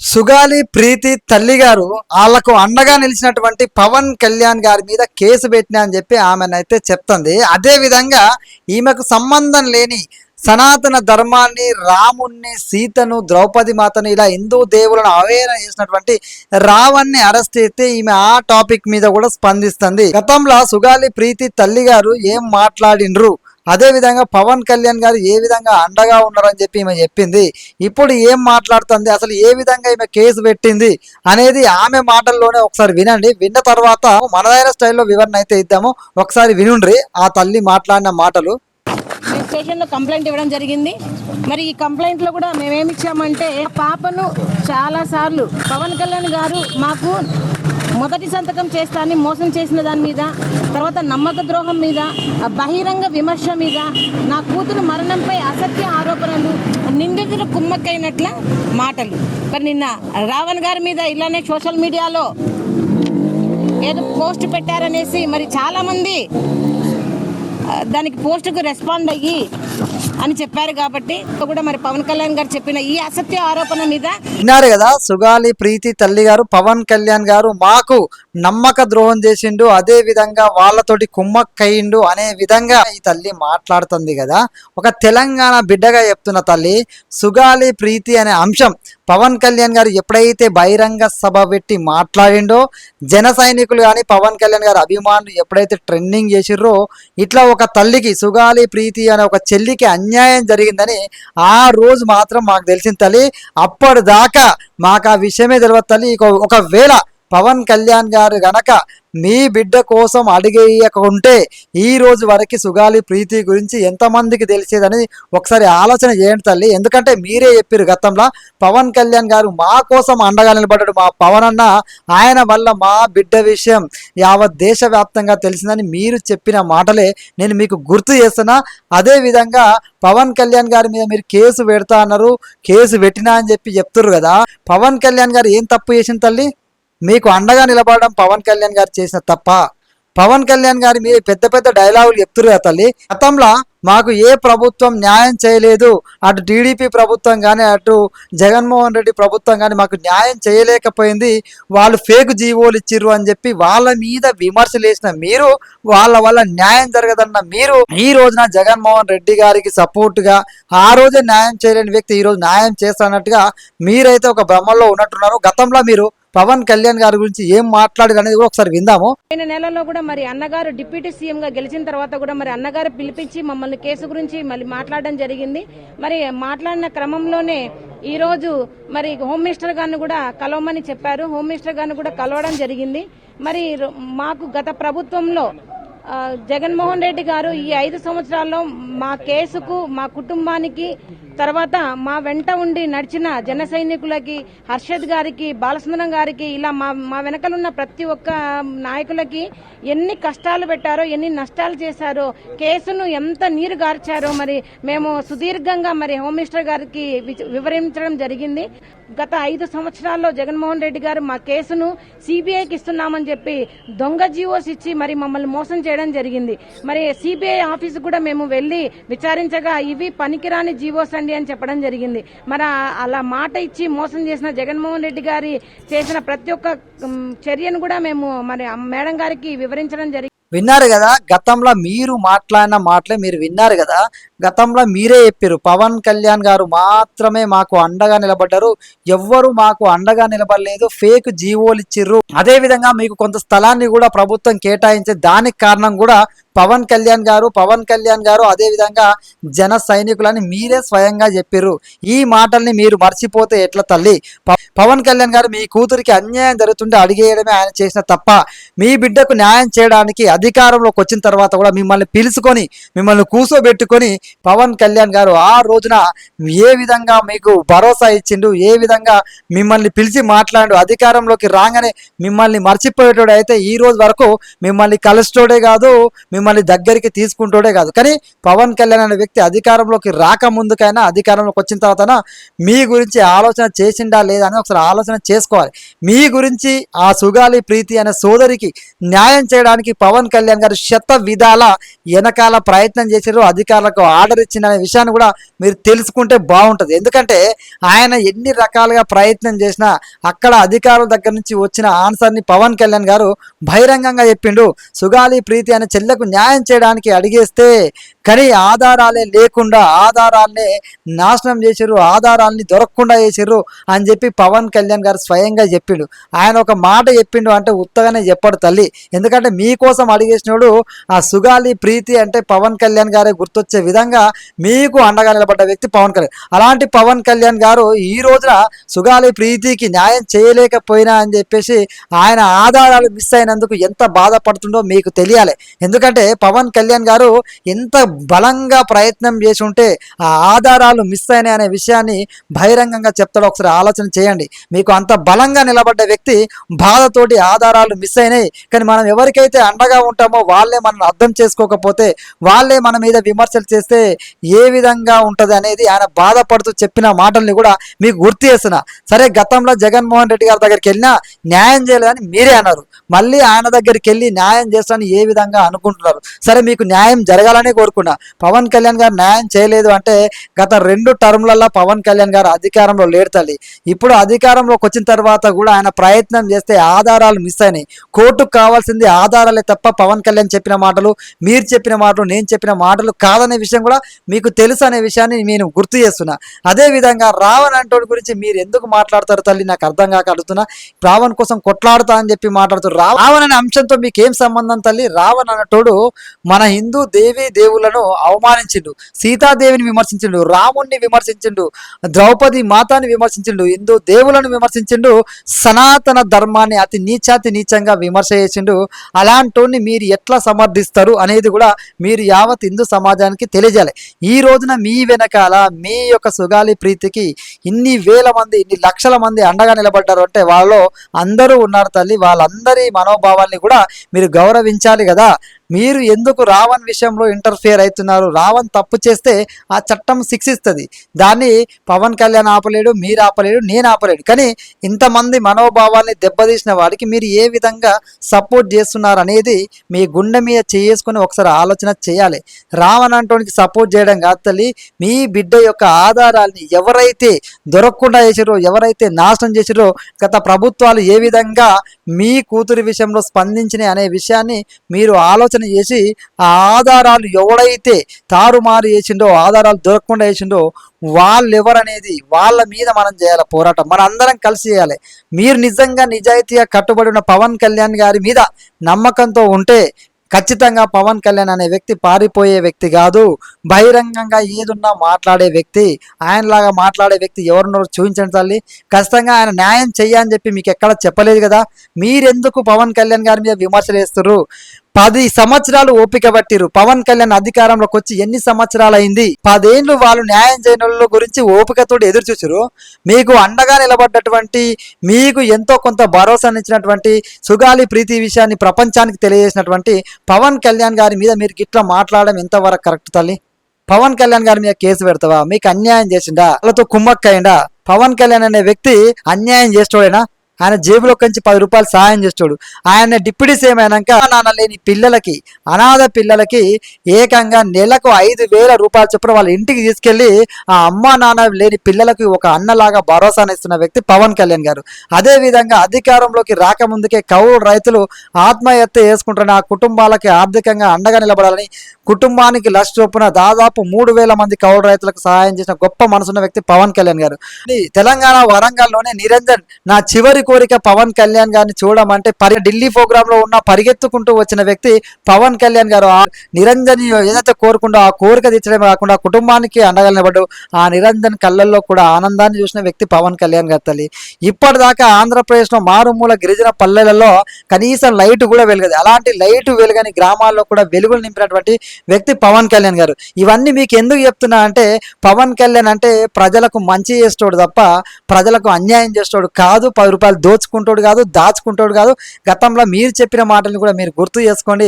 సుగాలి ప్రీతి తల్లి గారు వాళ్లకు అండగా నిలిచినటువంటి పవన్ కళ్యాణ్ గారి మీద కేసు పెట్టినా అని చెప్పి ఆమెనైతే చెప్తుంది. అదే విధంగా ఈమెకు సంబంధం లేని సనాతన ధర్మాన్ని, రాముణ్ణి, సీతను, ద్రౌపది మాతను ఇలా హిందూ దేవులను అవహేళన చేసినటువంటి రావణ్ణి అరెస్ట్ చేస్తే ఈమె ఆ టాపిక్ మీద కూడా స్పందిస్తుంది. గతంలో సుగాలి ప్రీతి తల్లి గారు ఏం మాట్లాడినరు, అదే విధంగా పవన్ కళ్యాణ్ గారు ఏ విధంగా అండగా ఉన్నారని చెప్పి ఈమె చెప్పింది. ఇప్పుడు ఏం మాట్లాడుతుంది, అసలు ఏ విధంగా ఈమె కేసు పెట్టింది అనేది ఆమె మాటల్లోనే ఒకసారి వినండి. విన్న తర్వాత మనదైన స్టైల్లో వివరణ అయితే ఇద్దాము. ఒకసారి వినుండ్రి ఆ తల్లి మాట్లాడిన మాటలు. స్టేషన్లో కంప్లైంట్ ఇవ్వడం జరిగింది. మరి ఈ కంప్లైంట్లో కూడా మేమేమి ఇచ్చామంటే, పాపను చాలాసార్లు పవన్ కళ్యాణ్ గారు మాకు మొదటి సంతకం చేస్తానని మోసం చేసిన దాని మీద, తర్వాత నమ్మక ద్రోహం మీద, బహిరంగ విమర్శ మీద, నా కూతురు మరణంపై అసత్య ఆరోపణలు, నిందితులు కుమ్మక్కైనట్ల మాటలు. మరి నిన్న రావణ్ గారి మీద ఇలానే సోషల్ మీడియాలో ఏదో పోస్ట్ పెట్టారనేసి మరి చాలామంది దానికి పోస్టుకు రెస్పాండ్ అయ్యి అని చెప్పారు. కాబట్టి కూడా మరి పవన్ కళ్యాణ్ గారు చెప్పిన ఈ అసత్య ఆరోపణ మీద విన్నారు కదా, సుగాలి ప్రీతి తల్లి గారు పవన్ కళ్యాణ్ గారు మాకు నమ్మక ద్రోహం చేసిండు, అదే విధంగా వాళ్ళతోటి కుమ్మక్కయిండు అనే విధంగా ఈ తల్లి మాట్లాడుతుంది కదా. ఒక తెలంగాణ బిడ్డగా చెప్తున్న తల్లి సుగాలి ప్రీతి అనే అంశం పవన్ కళ్యాణ్ గారు ఎప్పుడైతే బహిరంగ సభ పెట్టి మాట్లాడిండో, జన సైనికులు కానీ పవన్ కళ్యాణ్ గారు అభిమానులు ఎప్పుడైతే ట్రెండింగ్ చేసిర్రో, ఇట్లా ఒక తల్లికి సుగాలి ప్రీతి అనే ఒక చెల్లికి అన్యాయం జరిగిందని ఆ రోజు మాత్రం మాకు తెలిసిన తల్లి. అప్పటిదాకా మాకు ఆ విషయమే తెలియదు తల్లి. ఒకవేళ పవన్ కళ్యాణ్ గారు గనక మీ బిడ్డ కోసం అడిగేయకుంటే ఈ రోజు వరకు సుగాలి ప్రీతి గురించి ఎంతమందికి తెలిసేదని ఒకసారి ఆలోచన చేయండి తల్లి. ఎందుకంటే మీరే చెప్పారు గతంలో పవన్ కళ్యాణ్ గారు మా కోసం అండగా నిలబడ్డాడు, మా పవన్ అన్న ఆయన వల్ల మా బిడ్డ విషయం యావత్ దేశవ్యాప్తంగా తెలిసిందని మీరు చెప్పిన మాటలే నేను మీకు గుర్తు చేస్తున్నా. అదే విధంగా పవన్ కళ్యాణ్ గారి మీద మీరు కేసు పెడతా అన్నారు, కేసు పెట్టినా అని చెప్పి చెప్తున్నారు కదా. పవన్ కళ్యాణ్ గారు ఏం తప్పు చేసిన తల్లి? మీకు అండగా నిలబడడం పవన్ కళ్యాణ్ గారు చేసిన తప్ప? పవన్ కళ్యాణ్ గారి మీద పెద్ద పెద్ద డైలాగులు చెప్తున్నారు కదా తల్లి. గతంలో మాకు ఏ ప్రభుత్వం న్యాయం చేయలేదు, అటు టీడీపీ ప్రభుత్వం కానీ అటు జగన్మోహన్ రెడ్డి ప్రభుత్వం కానీ మాకు న్యాయం చేయలేకపోయింది, వాళ్ళు ఫేక్ జీవోలు ఇచ్చిర్రు అని చెప్పి వాళ్ళ మీద విమర్శలు వేసిన మీరు, వాళ్ళ వల్ల న్యాయం జరగదన్న మీరు, ఈ రోజున జగన్మోహన్ రెడ్డి గారికి సపోర్ట్గా ఆ రోజే న్యాయం చేయలేని వ్యక్తి ఈ రోజు న్యాయం చేస్తానట్టుగా మీరైతే ఒక భ్రమల్లో ఉన్నట్టున్నారు. గతంలో మీరు పవన్ కళ్యాణ్ గారి గురించి ఏం మాట్లాడారు అనేది కూడా ఒకసారి విందాము. పోయిన నెలలో కూడా మరి అన్నగారు డిప్యూటీ సీఎం గా గెలిచిన తర్వాత కూడా మరి అన్నగారు పిలిపించి మమ్మల్ని కేసు గురించి మళ్ళీ మాట్లాడడం జరిగింది. మరి మాట్లాడిన క్రమంలోనే ఈ రోజు మరి హోమ్ మినిస్టర్ గారిని కూడా కలవమని చెప్పారు. హోమ్ మినిస్టర్ గారిని కూడా కలవడం జరిగింది. మరి మాకు గత ప్రభుత్వంలో జగన్మోహన్ రెడ్డి గారు ఈ 5 సంవత్సరాల్లో మా కేసుకు, మా కుటుంబానికి, తర్వాత మా వెంట ఉండి నడిచిన జన సైనికులకి, హర్షద్ గారికి, బాలసుందరం గారికి, ఇలా మా వెనకలున్న ప్రతి ఒక్క నాయకులకి ఎన్ని కష్టాలు పెట్టారో, ఎన్ని నష్టాలు చేశారో, కేసును ఎంత నీరు గార్చారో మరి మేము సుదీర్ఘంగా మరి హోమ్ మినిస్టర్ గారికి వివరించడం జరిగింది. గత 5 సంవత్సరాల్లో జగన్మోహన్ రెడ్డి గారు మా కేసును సిబిఐకి ఇస్తున్నామని చెప్పి దొంగ జీవోస్ ఇచ్చి మరి మమ్మల్ని మోసం చేయడం జరిగింది. మరి సిబిఐ ఆఫీసు కూడా మేము వెళ్లి విచారించగా ఇవి పనికిరాని జీవోస్ అండి అని చెప్పడం జరిగింది. మరి అలా మాట ఇచ్చి మోసం చేసిన జగన్మోహన్ రెడ్డి గారి చేసిన ప్రతి ఒక్క చర్యను కూడా మేము మరి మేడం గారికి వివరించడం జరిగింది. విన్నారు కదా, గతంలో మీరు మాట్లాడిన మాటలే మీరు విన్నారు కదా. గతంలో మీరే చెప్పారు పవన్ కళ్యాణ్ గారు మాత్రమే మాకు అండగా నిలబడ్డారు, ఎవ్వరు మాకు అండగా నిలబడలేదు, ఫేక్ జీవోలు ఇచ్చిర్రు. అదే విధంగా మీకు కొంత స్థలాన్ని కూడా ప్రభుత్వం కేటాయించే దానికి కారణం కూడా పవన్ కళ్యాణ్ గారు అదే విధంగా జన సైనికులని మీరే స్వయంగా చెప్పారు. ఈ మాటల్ని మీరు మర్చిపోతే ఎట్లా తల్లి? పవన్ కళ్యాణ్ గారు మీ కూతురికి అన్యాయం జరుగుతుంటే అడిగేయడమే ఆయన చేసిన తప్ప. మీ బిడ్డకు న్యాయం చేయడానికి అధికారంలోకి వచ్చిన తర్వాత కూడా మిమ్మల్ని పిలుచుకొని, మిమ్మల్ని కూర్చోబెట్టుకొని పవన్ కళ్యాణ్ గారు ఆ రోజున ఏ విధంగా మీకు భరోసా ఇచ్చిండు, ఏ విధంగా మిమ్మల్ని పిలిచి మాట్లాడు, అధికారంలోకి రాగానే మిమ్మల్ని మర్చిపోయేటోడు అయితే ఈ రోజు వరకు మిమ్మల్ని కలుస్తోడే కాదు, మిమ్మల్ని దగ్గరికి తీసుకుంటోడే కాదు. కానీ పవన్ కళ్యాణ్ అనే వ్యక్తి అధికారంలోకి రాకముందుకైనా అధికారంలోకి వచ్చిన తర్వాత మీ గురించి ఆలోచన చేసిండా లేదా అని ఒకసారి ఆలోచన చేసుకోవాలి. మీ గురించి ఆ సుగాలి ప్రీతి అనే సోదరికి న్యాయం చేయడానికి పవన్ కళ్యాణ్ గారు శత విధాల వెనకాల ప్రయత్నం చేశారు, అధికారులకు ఆర్డర్ ఇచ్చిందనే విషయాన్ని కూడా మీరు తెలుసుకుంటే బాగుంటుంది. ఎందుకంటే ఆయన ఎన్ని రకాలుగా ప్రయత్నం చేసినా అక్కడ అధికారుల దగ్గర నుంచి వచ్చిన ఆన్సర్ని పవన్ కళ్యాణ్ గారు బహిరంగంగా చెప్పిండు. సుగాలి ప్రీతి అనే చెల్లెకు న్యాయం చేయడానికి అడిగేస్తే కానీ ఆధారాలే లేకుండా ఆధారాలనే నాశనం చేసిర్రు, ఆధారాలని దొరకకుండా చేసిర్రు అని చెప్పి పవన్ కళ్యాణ్ గారు స్వయంగా చెప్పిండు. ఆయన ఒక మాట చెప్పిండు అంటే ఉత్తగానే చెప్పడు తల్లి. ఎందుకంటే మీకోసం అడిగేసినోడు ఆ సుగాలి ప్రీతి అంటే పవన్ కళ్యాణ్ గారే గుర్తొచ్చే విధంగా మీకు అండగా నిలబడ్డ వ్యక్తి పవన్ కళ్యాణ్. అలాంటి పవన్ కళ్యాణ్ గారు ఈ రోజున సుగాలి ప్రీతికి న్యాయం చేయలేకపోయినా అని చెప్పేసి ఆయన ఆధారాలు మిస్ అయినందుకు ఎంత బాధపడుతుండో మీకు తెలియాలి. ఎందుకంటే పవన్ కళ్యాణ్ గారు ఎంత బలంగా ప్రయత్నం చేసి ఉంటే ఆ ఆధారాలు మిస్ అయినాయి అనే విషయాన్ని బహిరంగంగా చెప్తాడు. ఒకసారి ఆలోచన చేయండి. మీకు అంత బలంగా నిలబడ్డ వ్యక్తి బాధతోటి ఆధారాలు మిస్ అయినాయి, కానీ మనం ఎవరికైతే అండగా ఉంటామో వాళ్ళే మనం అర్థం చేసుకోకపోతే, వాళ్ళే మన మీద విమర్శలు చేస్తే ఏ విధంగా ఉంటుంది అనేది ఆయన బాధపడుతూ చెప్పిన మాటల్ని కూడా మీకు గుర్తు చేస్తున్నా. సరే, గతంలో జగన్మోహన్ రెడ్డి గారి దగ్గరికి వెళ్ళినా న్యాయం చేయలేదని మీరే అన్నారు. మళ్ళీ ఆయన దగ్గరికి వెళ్ళి న్యాయం చేస్తానని ఏ విధంగా అనుకుంటున్నారు? సరే, మీకు న్యాయం జరగాలనే కోరుకున్నా. పవన్ కళ్యాణ్ గారు న్యాయం చేయలేదు అంటే గత 2 టర్ములలో పవన్ కళ్యాణ్ గారు అధికారంలో లేడు తల్లి. ఇప్పుడు అధికారంలోకి వచ్చిన తర్వాత కూడా ఆయన ప్రయత్నం చేస్తే ఆధారాలు మిస్ అయినాయి. కోర్టుకు కావాల్సింది ఆధారాలే తప్ప పవన్ కళ్యాణ్ చెప్పిన మాటలు, మీరు చెప్పిన మాటలు, నేను చెప్పిన మాటలు కాదనే విషయం కూడా మీకు తెలుసు అనే విషయాన్ని నేను గుర్తు చేస్తున్నా. అదేవిధంగా రావణ్ అంటోడి గురించి మీరు ఎందుకు మాట్లాడతారు తల్లి? నాకు అర్థం కాక అడుగుతున్నా. రావణ్ కోసం కొట్లాడుతా అని చెప్పి మాట్లాడుతారు. రావణ్ అనే అంశంతో మీకు ఏం సంబంధం తల్లి? రావణ్ అన్నటోడు మన హిందూ దేవి దేవులను అవమానించిండు, సీతాదేవిని విమర్శించిండు, రాముణ్ణి విమర్శించిండు, ద్రౌపది మాతాని విమర్శించిండు, హిందూ దేవులను విమర్శించిండు, సనాతన ధర్మాన్ని అతి నీచంగా విమర్శ చేసిండు. అలాంటోని మీరు ఎట్లా సమర్థిస్తారు అనేది కూడా మీరు యావత్ హిందూ సమాజానికి తెలియజేయాలి. ఈ రోజున మీ వెనకాల మీ యొక్క సుగాలి ప్రీతికి ఇన్ని వేల మంది, ఇన్ని లక్షల మంది అండగా నిలబడ్డారు అంటే వాళ్ళలో అందరూ ఉన్నారు తల్లి. వాళ్ళందరి మనోభావాల్ని కూడా మీరు గౌరవించాలి కదా. మీరు ఎందుకు రావణ్ విషయంలో ఇంటర్ఫియర్ అవుతున్నారు? రావణ్ తప్పు చేస్తే ఆ చట్టం శిక్షిస్తుంది. దాన్ని పవన్ కళ్యాణ్ ఆపలేడు, మీరు ఆపలేడు, నేను ఆపలేడు. కానీ ఇంతమంది మనోభావాల్ని దెబ్బతీసిన వాడికి మీరు ఏ విధంగా సపోర్ట్ చేస్తున్నారు అనేది మీ గుండె మీద చేసుకుని ఒకసారి ఆలోచన చేయాలి. రావణ్ అంటోనికి సపోర్ట్ చేయడం కాదు తల్లి. మీ బిడ్డ యొక్క ఆధారాల్ని ఎవరైతే దొరకకుండా చేసిరో, ఎవరైతే నాశనం చేసిరో, గత ప్రభుత్వాలు ఏ విధంగా మీ కూతురి విషయంలో స్పందించినాయి అనే విషయాన్ని మీరు ఆలోచన చేసి ఆ ఆధారాలు ఎవడైతే తారుమారు చేసిండో, ఆధారాలు దొరకకుండా చేసిండో వాళ్ళు ఎవరనేది వాళ్ళ మీద మనం చేయాలి పోరాటం. మన అందరం కలిసి చేయాలి. మీరు నిజంగా నిజాయితీగా కట్టుబడి ఉన్న పవన్ కళ్యాణ్ గారి మీద నమ్మకంతో ఉంటే ఖచ్చితంగా పవన్ కళ్యాణ్ అనే వ్యక్తి పారిపోయే వ్యక్తి కాదు. బహిరంగంగా ఏదున్నా మాట్లాడే వ్యక్తి. ఆయనలాగా మాట్లాడే వ్యక్తి ఎవరున్నారో చూపించండి తల్లి. ఖచ్చితంగా ఆయన న్యాయం చెయ్యని చెప్పి మీకు ఎక్కడ చెప్పలేదు కదా. మీరెందుకు పవన్ కళ్యాణ్ గారి మీద విమర్శలు వేస్తున్నారు? 10 సంవత్సరాలు ఓపిక పట్టిరు. పవన్ కళ్యాణ్ అధికారంలోకి వచ్చి ఎన్ని సంవత్సరాలు అయింది? 10 ఏళ్ళు వాళ్ళు న్యాయం చేయని వాళ్ళ గురించి ఓపికతో ఎదురు చూసారు. మీకు అండగా నిలబడ్డటువంటి, మీకు ఎంతో కొంత భరోసానిచ్చినటువంటి సుగాలి ప్రీతి విషయాన్ని ప్రపంచానికి తెలియజేసినటువంటి పవన్ కళ్యాణ్ గారి మీద మీరు గిట్లా మాట్లాడడం ఎంతవరకు కరెక్ట్ తల్లి? పవన్ కళ్యాణ్ గారి మీద కేసు పెడతావా? మీకు అన్యాయం చేసిండా? వాళ్ళతో కుమ్మక్కయిందా? పవన్ కళ్యాణ్ అనే వ్యక్తి అన్యాయం చేస్తాడేనా? ఆయన జేబులో నుంచి 10 రూపాయలు సహాయం చేస్తాడు. ఆయన డిప్యూటీ సీఎం అయినాక నాన్న లేని పిల్లలకి, అనాథ పిల్లలకి ఏకంగా నెలకు 5,000 రూపాయల చొప్పున వాళ్ళ ఇంటికి తీసుకెళ్లి ఆ అమ్మ నాన్న లేని పిల్లలకి ఒక అన్నలాగా భరోసానిస్తున్న వ్యక్తి పవన్ కళ్యాణ్ గారు. అదే విధంగా అధికారంలోకి రాకముందుకే కౌలు రైతులు ఆత్మహత్య చేసుకుంటున్న ఆ కుటుంబాలకి ఆర్థికంగా అండగా నిలబడాలని కుటుంబానికి లక్ష చొప్పున దాదాపు 3,000 మంది కౌలు రైతులకు సహాయం చేసిన గొప్ప మనసున్న వ్యక్తి పవన్ కళ్యాణ్ గారు. తెలంగాణ వరంగల్లోనే నిరంజన్ నా చివరి కోరిక పవన్ కళ్యాణ్ గారిని చూడమంటే ఢిల్లీ ప్రోగ్రామ్ లో ఉన్న పరిగెత్తుకుంటూ వచ్చిన వ్యక్తి పవన్ కళ్యాణ్ గారు. ఆ నిరంజన్ ఏదైతే కోరుకుంటో ఆ కోరిక తీర్చడమే కాకుండా కుటుంబానికి అండగా నిలబడ్డు. ఆ నిరంజన్ కళ్ళల్లో కూడా ఆనందాన్ని చూసిన వ్యక్తి పవన్ కళ్యాణ్ గారు తల్లి. ఇప్పటిదాకా ఆంధ్రప్రదేశ్ లో మారుమూల గిరిజన పల్లెలలో కనీసం లైట్ కూడా వెలగదు. అలాంటి లైట్ వెలుగని గ్రామాల్లో కూడా వెలుగులు నింపినటువంటి వ్యక్తి పవన్ కళ్యాణ్ గారు. ఇవన్నీ మీకు ఎందుకు చెప్తున్నా అంటే పవన్ కళ్యాణ్ అంటే ప్రజలకు మంచి చేస్తాడు తప్ప ప్రజలకు అన్యాయం చేస్తాడు కాదు. 10 రూపాయలు దోచుకుంటాడు కాదు, దాచుకుంటాడు కాదు. గతంలో మీరు చెప్పిన మాటలను కూడా మీరు గుర్తు చేసుకోండి.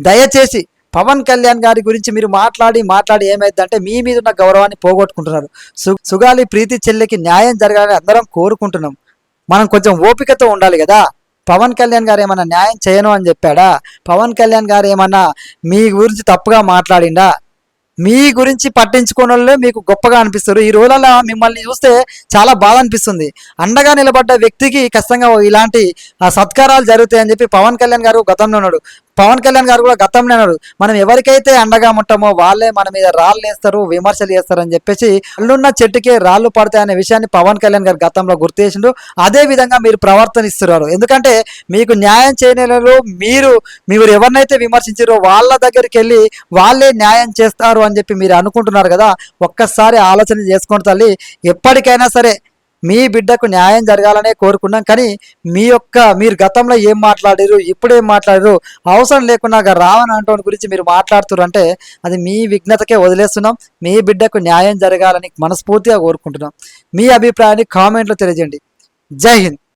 దయచేసి పవన్ కళ్యాణ్ గారి గురించి మీరు మాట్లాడి ఏమైందంటే మీ మీద ఉన్న గౌరవాన్ని పోగొట్టుకుంటున్నారు. సుగాలి ప్రీతి చెల్లికి న్యాయం జరగాలని అందరం కోరుకుంటున్నాం. మనం కొంచెం ఓపికతో ఉండాలి కదా. పవన్ కళ్యాణ్ గారు ఏమన్నా న్యాయం చేయను అని చెప్పాడా? పవన్ కళ్యాణ్ గారు ఏమన్నా మీ గురించి తప్పుగా మాట్లాడిండా? మీ గురించి పట్టించుకోని వాళ్ళే మీకు గొప్పగా అనిపిస్తారు. ఈ రోజులలో మిమ్మల్ని చూస్తే చాలా బాధ అనిపిస్తుంది. అండగా నిలబడ్డ వ్యక్తికి ఖచ్చితంగా ఇలాంటి సత్కారాలు జరుగుతాయని చెప్పి పవన్ కళ్యాణ్ గారు గతంలో ఉన్నాడు. పవన్ కళ్యాణ్ గారు కూడా గతంలో అన్నాడు, మనం ఎవరికైతే అండగా ఉంటామో వాళ్ళే మన మీద రాళ్ళు వేస్తారు, విమర్శలు చేస్తారు అని చెప్పేసి అల్లున్న చెట్టుకే రాళ్ళు పడతాయి అనే విషయాన్ని పవన్ కళ్యాణ్ గారు గతంలో గుర్తు చేసిండు. అదే విధంగా మీరు ప్రవర్తనిస్తున్నారు. ఎందుకంటే మీకు న్యాయం చేయలేరు. మీరు ఎవరినైతే విమర్శించారో వాళ్ళ దగ్గరికి వెళ్ళి వాళ్ళే న్యాయం చేస్తారు అని చెప్పి మీరు అనుకుంటున్నారు కదా. ఒక్కసారి ఆలోచన చేసుకోండి తల్లి. ఎప్పటికైనా సరే మీ బిడ్డకు న్యాయం జరగాలనే కోరుకున్నాం. కానీ మీరు గతంలో ఏం మాట్లాడారు, ఇప్పుడు ఏం మాట్లాడారు, అవసరం లేకుండా రావణ అంటోని గురించి మీరు మాట్లాడుతున్నారు అంటే అది మీ విఘ్నతకే వదిలేస్తున్నాం. మీ బిడ్డకు న్యాయం జరగాలని మనస్ఫూర్తిగా కోరుకుంటున్నాం. మీ అభిప్రాయాన్ని కామెంట్లో తెలియజేయండి. జై హింద్.